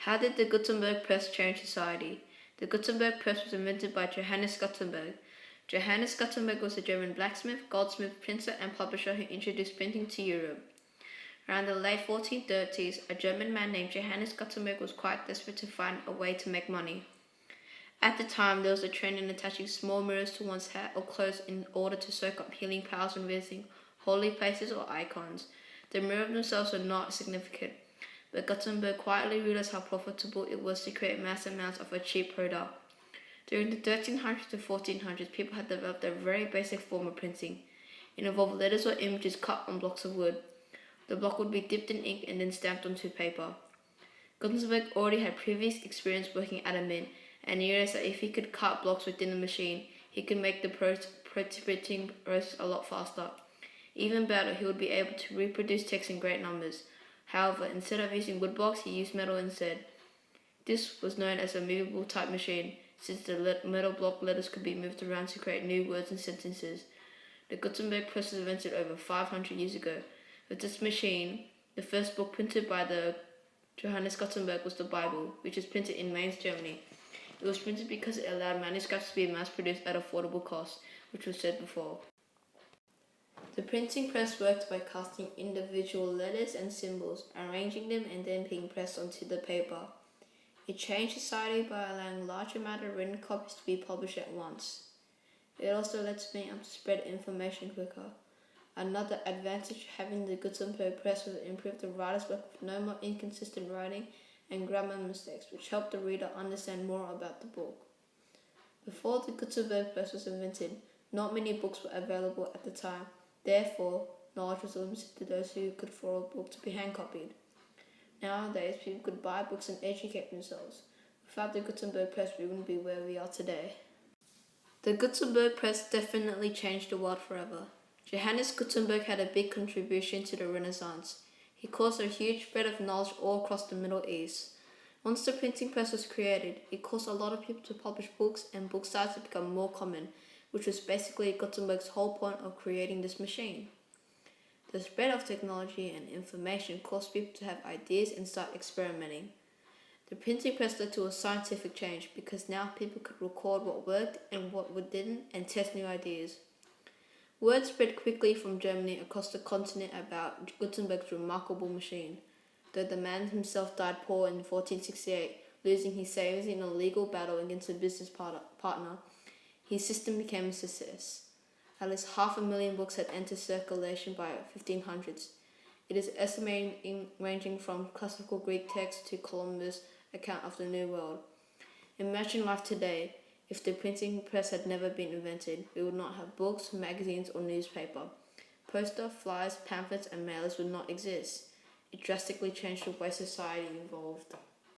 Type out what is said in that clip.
How did the Gutenberg press change society? The Gutenberg press was invented by Johannes Gutenberg. Johannes Gutenberg was a German blacksmith, goldsmith, printer, and publisher who introduced printing to Europe. Around the late 1430s, a German man named Johannes Gutenberg was quite desperate to find a way to make money. At the time, there was a trend in attaching small mirrors to one's hat or clothes in order to soak up healing powers when visiting holy places or icons. The mirrors themselves were not significant, but Gutenberg quietly realized how profitable it was to create mass amounts of a cheap product. During the 1300s to 1400s, people had developed a very basic form of printing. It involved letters or images cut on blocks of wood. The block would be dipped in ink and then stamped onto paper. Gutenberg already had previous experience working at a mint, and he realized that if he could cut blocks within the machine, he could make the printing process a lot faster. Even better, he would be able to reproduce text in great numbers. However, instead of using wood blocks, he used metal instead. This was known as a movable type machine, since the metal block letters could be moved around to create new words and sentences. The Gutenberg press was invented over 500 years ago. With this machine, the first book printed by the Johannes Gutenberg was the Bible, which was printed in Mainz, Germany. It was printed because it allowed manuscripts to be mass-produced at affordable cost, which was said before. The printing press worked by casting individual letters and symbols, arranging them, and then being pressed onto the paper. It changed society by allowing a large amount of written copies to be published at once. It also lets being able to spread information quicker. Another advantage of having the Gutenberg press was it improved the writer's work with no more inconsistent writing and grammar mistakes, which helped the reader understand more about the book. Before the Gutenberg press was invented, not many books were available at the time. Therefore, knowledge was limited to those who could afford a book to be hand-copied. Nowadays, people could buy books and educate themselves. Without the Gutenberg press, we wouldn't be where we are today. The Gutenberg press definitely changed the world forever. Johannes Gutenberg had a big contribution to the Renaissance. He caused a huge spread of knowledge all across the Middle East. Once the printing press was created, it caused a lot of people to publish books, and book started to become more common, which was basically Gutenberg's whole point of creating this machine. The spread of technology and information caused people to have ideas and start experimenting. The printing press led to a scientific change because now people could record what worked and what didn't and test new ideas. Word spread quickly from Germany across the continent about Gutenberg's remarkable machine. Though the man himself died poor in 1468, losing his savings in a legal battle against a business partner, his system became a success. At least 500,000 books had entered circulation by 1500s. It is estimated ranging from classical Greek texts to Columbus' account of the New World. Imagine life today. If the printing press had never been invented, we would not have books, magazines, or newspaper. Poster, flyers, pamphlets, and mailers would not exist. It drastically changed the way society evolved.